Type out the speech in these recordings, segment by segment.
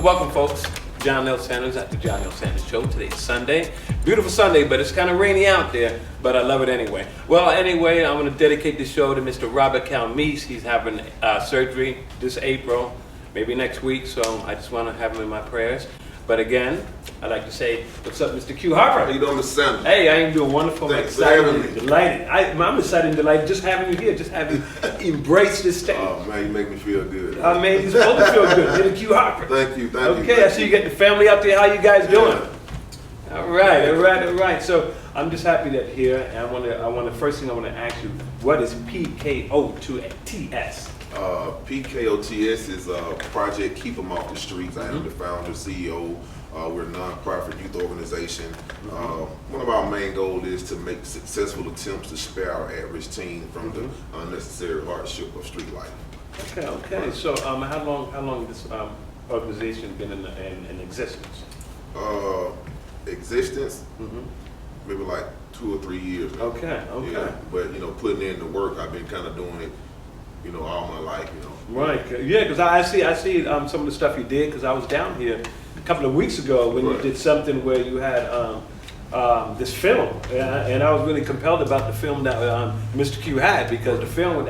Welcome, folks. John L. Sanders at the John L. Sanders Show. Today's Sunday. Beautiful Sunday, but it's kind of rainy out there, but I love it anyway. Well, anyway, I'm going to dedicate this show to Mr. Robert Calmese. He's having surgery this April, maybe next week, so I just want to have him in my prayers. But again, I'd like to say, what's up, Mr. Que Harper? How you doing, Mr. Sanders? Hey, I am doing wonderful. Thanks I'm excited for having me. delighted. I'm excited and delighted just having you here, just having you embrace this stage. Oh, man, you make me feel good. Man, you're supposed to feel good. You're the Que Harper. Thank you, thank you. Okay, I see you get the family out there. How you guys doing? Yeah. All right. So I'm just happy that here, and first thing I want to ask you, what is PKOTS? PKOTS is Project Keep 'Em Off the Streets. I am the founder, CEO. We're a non-profit youth organization. One of our main goals is to make successful attempts to spare our at-risk teen from the unnecessary hardship of street life. Okay. So how long this organization been in existence? Existence, maybe like 2 or 3 years now. Okay. Yeah, but putting in the work, I've been kind of doing it, all my life. Right. Yeah, because I see some of the stuff you did, because I was down here a couple of weeks ago when you did something where you had this film, and I was really compelled about the film that Mr. Q had, because the film was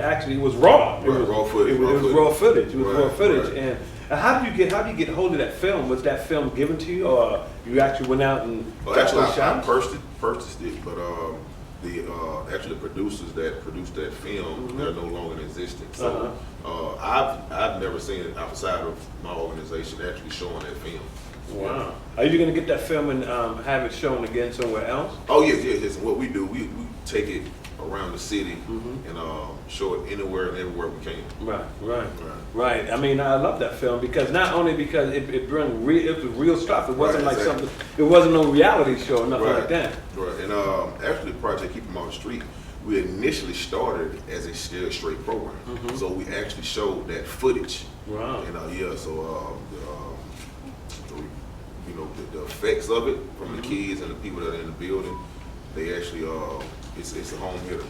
raw. It was raw footage. It was raw footage. Right. And how did you get hold of that film? Was that film given to you, or you actually went out and actually I purchased it, but the producers that produced that film, they're no longer in existence. So I've never seen it outside of my organization actually showing that film. Wow. Are you going to get that film and have it shown again somewhere else? Oh yes. And what we do, we take it around the city and show it anywhere and everywhere we can. Right. I mean, I love that film because not only because it was real stuff. It wasn't like something. It wasn't no reality show or nothing like that. Right. And actually, Project Keep 'Em Off the Street, we initially started as a straight program. So we actually showed that footage. Wow. And so the effects of it from the kids and the people that are in the building, they actually it's a home hitter.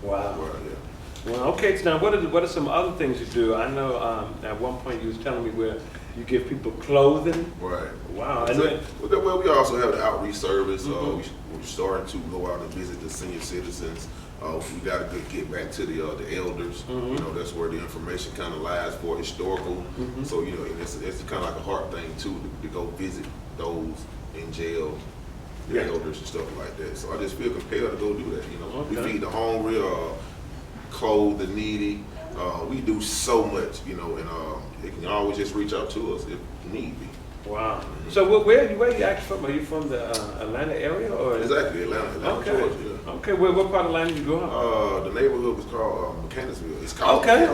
Wow. Right, yeah. Well, okay. So now, what are some other things you do? I know at one point you was telling me where you give people clothing. Right. Wow. Well, we also have the outreach service. We're starting to go out and visit the senior citizens. We got to get back to the elders. That's where the information kind of lies for historical. So and it's kind of like a heart thing too to go visit those in jail, the elders and stuff like that. So I just feel compelled to go do that. We feed the hungry, clothe the needy. We do so much, and they can always just reach out to us if need be. Wow. So where are you actually from? Are you from the Atlanta area or? Exactly, Atlanta, Georgia. Yeah. Okay. What part of Atlanta you grew up? The neighborhood was called Mechanicsville. It's called. Okay. I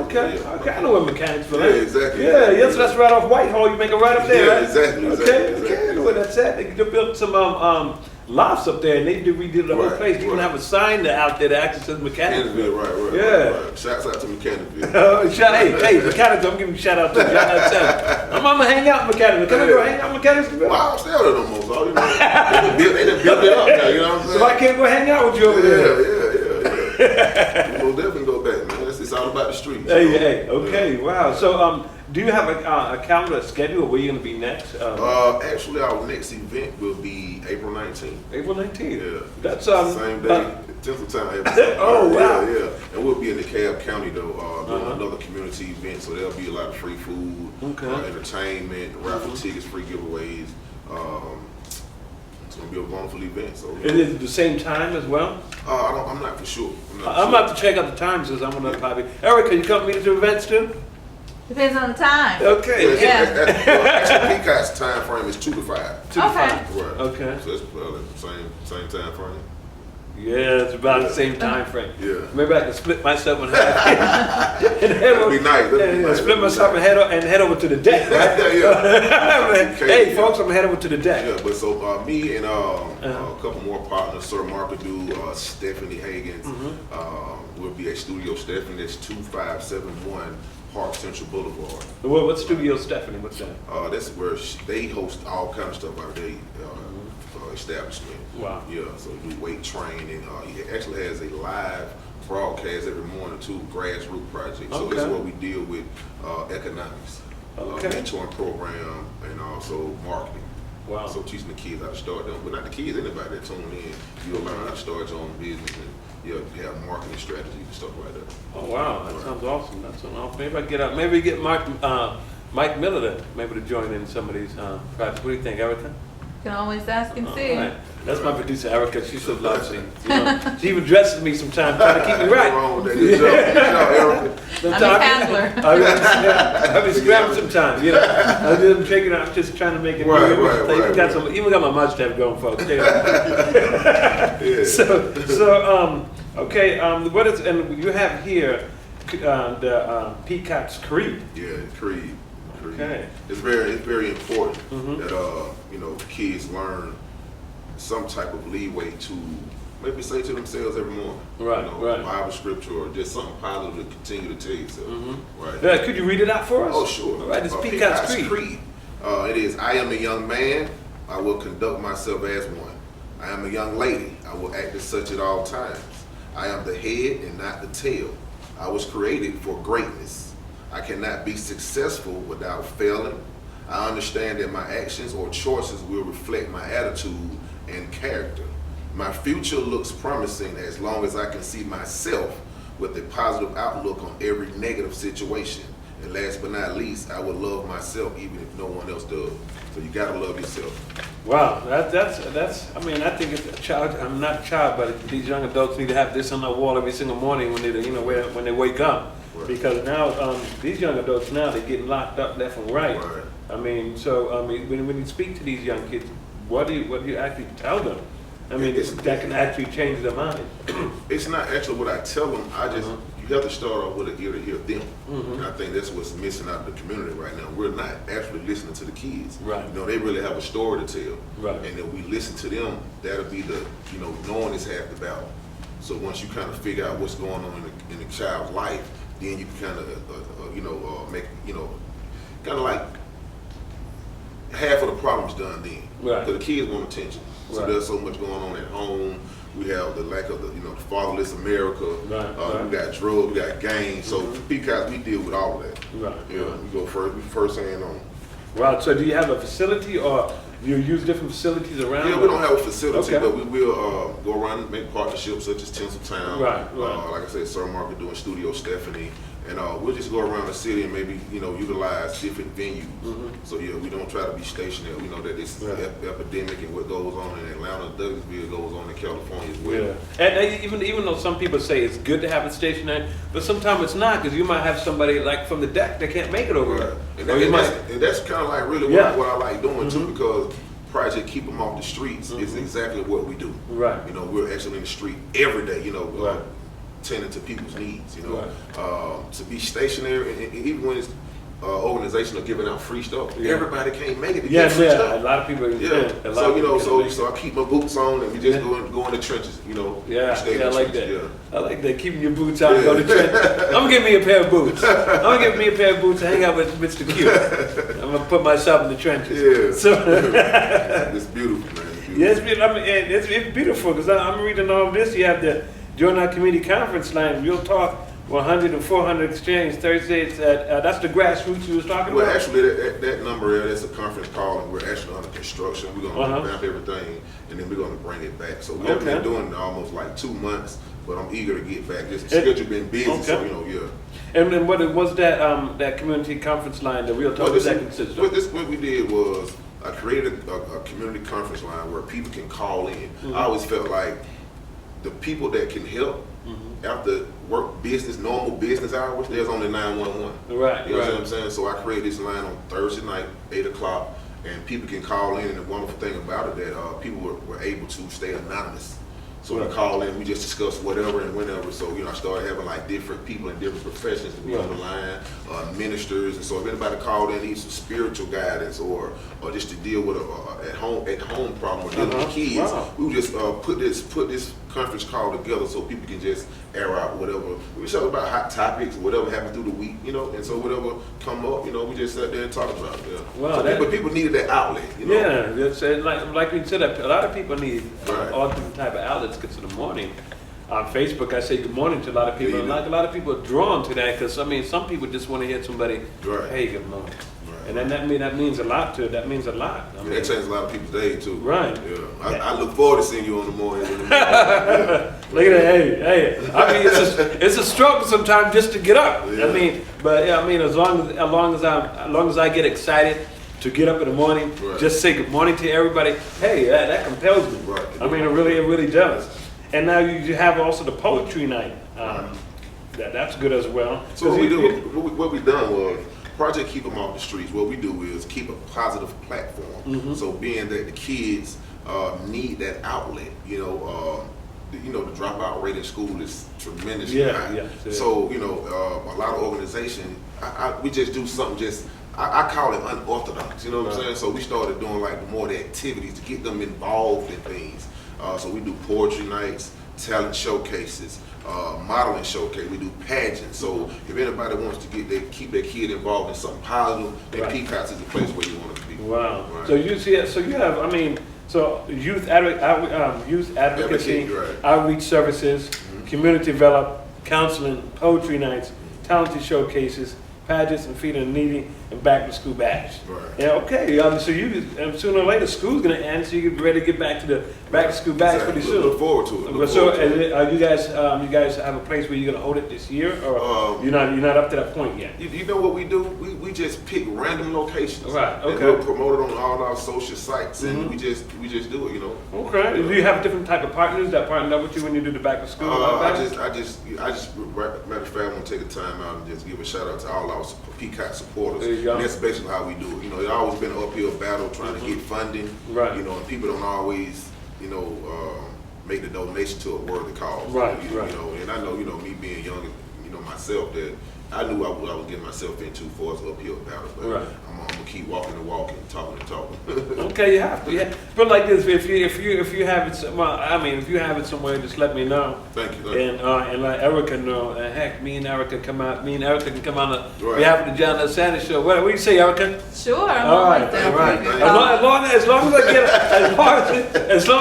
know where Mechanicsville is. Yeah, exactly. Yeah. So that's right off Whitehall. You make it right up there, yeah, right? Exactly. Okay. I know where that's at. They built some lofts up there, and they redid the whole place. You even have a sign out there that actually says Mechanicsville. Right. Yeah. Right. Shouts out to Mechanicsville. Hey, Mechanicsville, I'm giving you a shout out to you. I'm gonna hang out in Mechanicsville. Can I go hang out in Mechanicsville? Well, I don't stay out there no more, so they done built it up now, you know what I'm saying? So I can't go hang out with you over there. Yeah. We'll definitely go back, man. It's all about the streets. Hey, okay, wow. So, do you have a calendar, a schedule, where you're going to be next? Actually, our next event will be April 19th. April 19th? Yeah. That's same day, 10th of time. Oh, wow. Yeah. And we'll be in DeKalb County, though, doing another community event, so there'll be a lot of free food, entertainment, raffle tickets, free giveaways. It's going to be a wonderful event. So, Is it the same time as well? I'm not for sure. I'm about to check out the times because I'm going to probably. Erica, you come meet us to events too? Depends on the time. Okay. Actually, PKOTS time frame is 2 to 5. 2 to 5. Right. Okay. So it's same time frame. Yeah, it's about the same time frame. Yeah. Maybe I can split myself in half. That'd be nice. Split myself and head over to the deck, right? Yeah. Hey, folks, I'm gonna head over to the deck. Yeah, but so me and a couple more partners, Sir Markadu, Stephanie Hagens, will be at Studio Stephanie. That's 2571 Park Central Boulevard. What Studio Stephanie? What's that? That's where they host all kinds of stuff out there. Establishment. Wow. Yeah, so we do weight training. He actually has a live broadcast every morning too, grassroots project. So this is where we deal with economics. Okay. mentoring program, and also marketing. Wow. So teaching the kids how to start them, but not the kids, anybody that tune in, you'll learn how to start your own business, and you'll have marketing strategies and stuff like that. Oh wow, that sounds awesome. That sounds awesome. Maybe I get out. Maybe get Mike Miller to join in some of these projects. What do you think, Erica? You can always ask and see. All right. That's my producer, Erica. She's so lovely. You know, she even dresses me sometimes, trying to keep me right. Nothing wrong with that. Good job, Erica. I'm his handler. I be scrapping sometimes, you know. I'm just taking out, just trying to make it Right. Even got my mustache going, folks. Yeah. What is, and you have here the PKOTS Creed. Yeah, Creed. Okay. It's very important Mhm. that kids learn some type of leeway to maybe say to themselves every morning. Right, right. Bible scripture or just something positive to continue to tell yourself. Right. Yeah, could you read it out for us? Oh, sure. All right, it's PKOTS Creed. It is, I am a young man, I will conduct myself as one. I am a young lady, I will act as such at all times. I am the head and not the tail. I was created for greatness. I cannot be successful without failing. I understand that my actions or choices will reflect my attitude and character. My future looks promising as long as I can see myself with a positive outlook on every negative situation. And last but not least, I will love myself even if no one else does. So you gotta love yourself. Wow, that's. I mean, I think it's a child. I'm not a child, but these young adults need to have this on their wall every single morning when when they wake up. Right. Because now these young adults now they're getting locked up left and right. Right. I mean, when you speak to these young kids, what do you actually tell them? I mean, that can actually change their mind. It's not actually what I tell them. I just you have to start off with an ear to hear them. Mhm. And I think that's what's missing out of the community right now. We're not actually listening to the kids. Right. They really have a story to tell. Right. And if we listen to them, that'll be the knowing is half the battle. So once you kind of figure out what's going on in the child's life, then you can kind of make kind of like half of the problem's done then. Right. Because the kids want attention. So Right. there's so much going on at home. We have the lack of the fatherless America. Right. We got drugs, we got gangs. So because we deal with all of that. Right. Yeah, we go first. We first hand on. Wow. So do you have a facility, or do you use different facilities around? Yeah, we don't have a facility, Okay. but we will go around and make partnerships such as Tinseltown. Right. Like I said, Sir Market doing Studio Stephanie. And we'll just go around the city and maybe, utilize different venues. So yeah, we don't try to be stationary. We know that this epidemic and what goes on in Atlanta, Douglasville goes on in California as well. Yeah, and even though some people say it's good to have it stationary, but sometimes it's not, because you might have somebody like from the deck that can't make it over there. Right. And that's kind of like really what I like doing too, because Project Keep Them Off the Streets is exactly what we do. Right. We're actually in the street every day, Right. tending to people's needs, Right. to be stationary, and even when it's organizational giving out free stuff, Yeah. everybody can't make it to Yeah, get free a stuff. lot of people. Yeah, a lot so of people so I keep my boots on and we just Yeah. go in the trenches, Yeah, stay in I the like trenches, that. yeah. I like that. Keeping your boots out and go to church. I'm gonna get me a pair of boots. I'm gonna get me a pair of boots and hang out with Mr. Q. I'm gonna put myself in the trenches. Yeah. So It's beautiful, man. It's beautiful. yeah, it's beautiful. I mean, it's beautiful, because I'm reading all this. You have the Join Our Community Conference line. Real Talk 100 and 400 Exchange Thursday. It's at that's the grassroots you was talking Well, about. actually, that number there, that's a conference call, and we're actually under construction. We're going to revamp everything, and then we're going to bring it back. So we haven't been doing it almost like 2 months, but I'm eager to get back. Just the schedule been busy, so yeah. And then what was that community conference line, the Real Talk, that consist of? What we did was I created a community conference line where people can call in. I always felt like the people that can help after work normal business hours, there's only 911. Right, You know what I'm saying? So I created this line on Thursday night, 8 o'clock, and people can call in. And the wonderful thing about it that people were able to stay anonymous. So when they call in, we just discuss whatever and whenever. So, I started having like different people in different professions to be on the line, ministers. And so if anybody called in, needs some spiritual guidance or just to deal with a at home problem or dealing with kids, we would just put this conference call together so people can just air out whatever. We talk about hot topics, whatever happened through the week, and so whatever come up, we just sat there and talked about it. Yeah. Wow, but people needed that outlet, Yeah, that's like we said, a lot of people need Right. all different type of outlets. Because in the morning, on Facebook, I say good morning to a lot of people. Yeah, And like a lot of people are drawn to that, because some people just want to hear somebody, Right. hey, good morning. Right. And then that means a lot to it. That means a lot. I mean, that changes a lot of people's day too. Right. Yeah. I look forward to seeing you on the morning. Yeah. Look at that. Hey. I mean, it's a struggle sometimes just to get up. Yeah. I mean, but yeah, I mean, as long as I get excited to get up in the morning, right. just say good morning to everybody. Hey, that compels me. Right. I mean, it really does. And now you have also the poetry night. That's good as well. So what we done was Project Keep Them Off the Streets. What we do is keep a positive platform. Mm-hmm. So being that the kids need that outlet, the dropout rate in school is tremendously high. Yeah. So a lot of organizations, we just do something I call it unorthodox. You know what I'm saying? So we started doing like more of the activities to get them involved in things. So we do poetry nights, talent showcases, modeling showcase. We do pageants. So if anybody wants to keep their kid involved in something positive, then Right. PKOTS is the place where you want to be. Wow. Right. So you see, so you have, I mean, so youth advocacy, right. outreach services, community develop, counseling, poetry nights, talented showcases, pageants and feeding the needy, and back to school bash. Right. Yeah, okay. So sooner or later school's gonna end, so you get ready to get back to the back to school bash Exactly. pretty soon. Look forward to it. Look So forward to it. you guys have a place where you're gonna hold it this year, or you're not up to that point yet? You know what we do? We just pick random locations. Right, And okay. we'll promote it on all our social sites, and we just do it. Okay. Do you have different type of partners that partner up with you when you do the back to school? I just, matter of fact, I want to take a time out and just give a shout out to all our PKOTS supporters. There you go. And that's basically how we do it. It's always been an uphill battle trying to get funding. Right. And people don't always, make the donation to a worthy cause. Right. And I know, me being young, myself, that I knew what I was getting myself into for an uphill battle. But Right. I'm gonna keep walking the walk and talking the talk. Okay, you have to. Yeah. But like this, if you have it, if you have it somewhere, just let me know. Thank you. And let Erica know. Heck, me and Erica can come out on Right. behalf of the John L. Sanders show. What do you say, Erica? Sure, I'm All right, always down all right. for you. As long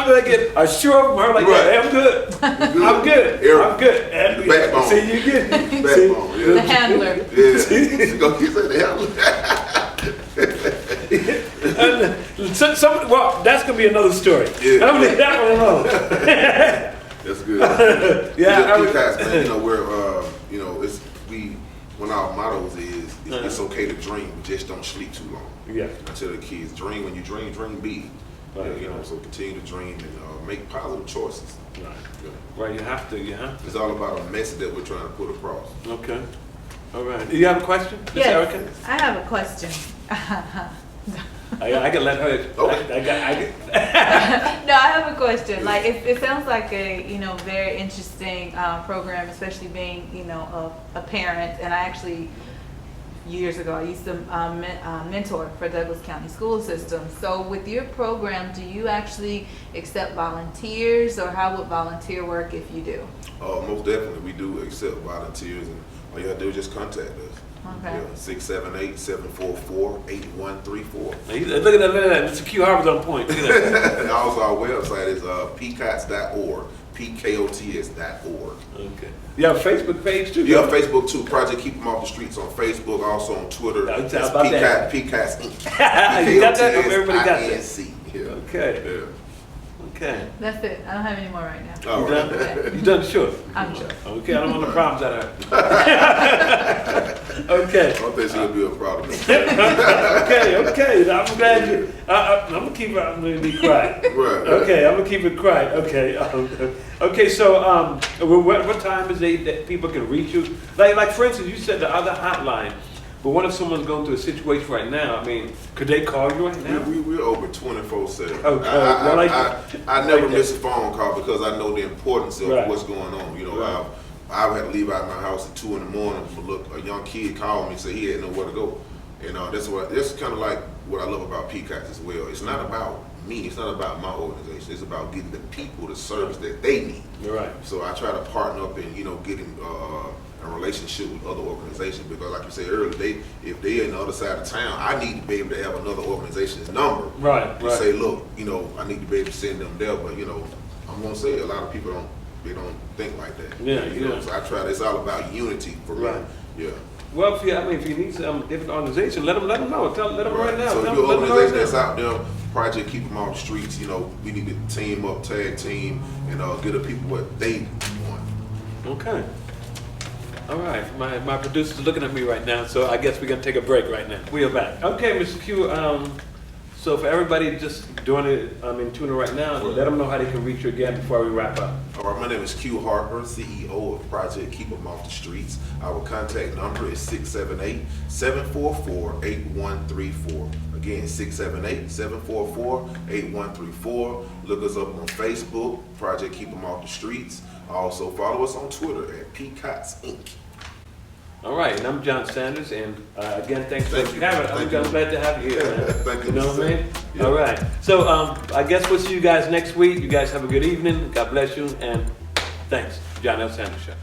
as I get a sure from her like that, hey, I'm good. I'm good. Erica. I'm good. And Backbone. see, you get Backbone, The yeah. handler. Yeah. She gonna keep saying the handler. well, that's gonna be another story. Yeah. I'm gonna leave that one alone. That's good. Yeah, I PKOTS, man, we're one of our mottos is it's okay to dream, but just don't sleep too long. Yeah. I tell the kids, dream when you dream big. Right. So continue to dream and make positive choices. Right. Yeah. Right, you have to. It's all about a message that we're trying to put across. Okay. All right. Do you have a question, Miss Yes, Erica? I have a question. I can let her. Okay. No, I have a question. Like, it sounds like a very interesting program, especially being a parent. And I actually years ago I used to mentor for Douglas County school system. So with your program, do you actually accept volunteers, or how would volunteer work if you do? Most definitely, we do accept volunteers, and all you have to do is just contact us. Okay. 678-744-8134. Look at that. Mr. Que Harper's on point. Look at that. And also our website is pkots.org, PKOTS.org. Okay. You have a Facebook page too? Yeah, Facebook too. Project Keep Them Off the Streets on Facebook, also on Twitter. That's That's about that. PKOTS Inc. You got that? Everybody got that? PKOTS. Yeah. Okay. Yeah. Okay. That's it. I don't have any more right now. All You right. done? You done? Sure. I'm sure. Okay, I don't want no problems out of her. Okay. I don't think she'll be a problem. Okay. I'm glad you. I'm gonna keep it. I'm gonna be quiet. Right. Okay, I'm gonna keep it quiet. Okay. Okay. So, what time is it that people can reach you? Like for instance, you said the other hotline. But what if someone's going through a situation right now? I mean, could they call you right now? We're over 24/7. Okay. I never miss a phone call because I know the importance of Right. what's going on. Right. I had to leave out of my house at 2 in the morning. But look, a young kid called me and said he didn't know where to go. That's kind of like what I love about PKOTS as well. It's not about me. It's not about my organization. It's about getting the people the service that they need. You're right. So I try to partner up and getting a relationship with other organizations, because like you said earlier, if they're in the other side of town, I need to be able to have another organization's number. Right. To say, look, I need to be able to send them there, but I'm gonna say a lot of people don't think like that. Yeah. So I try. It's all about unity for me. Right. Yeah. Well, if you need some different organization, let them know. Let them right now. So Tell if your 'em, let 'em know organization right that's now. out there, Project Keep Them Off the Streets, you know, we need to team up, tag team, and get the people what they want. Okay. All right. My producer's looking at me right now, so I guess we're gonna take a break right now. We are back. Okay, Mr. Q. So for everybody just doing it, tuning right now, let them know how they can reach you again before we wrap up. All right, my name is Que Harper, CEO of Project Keep Them Off the Streets. Our contact number is 678-744-8134. Again, 678-744-8134. Look us up on Facebook, Project Keep Them Off the Streets. Also follow us on Twitter at PKOTS Inc. All right, and I'm John Sanders, and again, thanks Thank for you. having. Thank I'm you. glad to have you here, man. Thank you, You know Mr. what I mean? Yeah. All right. So I guess we'll see you guys next week. You guys have a good evening. God bless you, and thanks. John L. Sanders Show.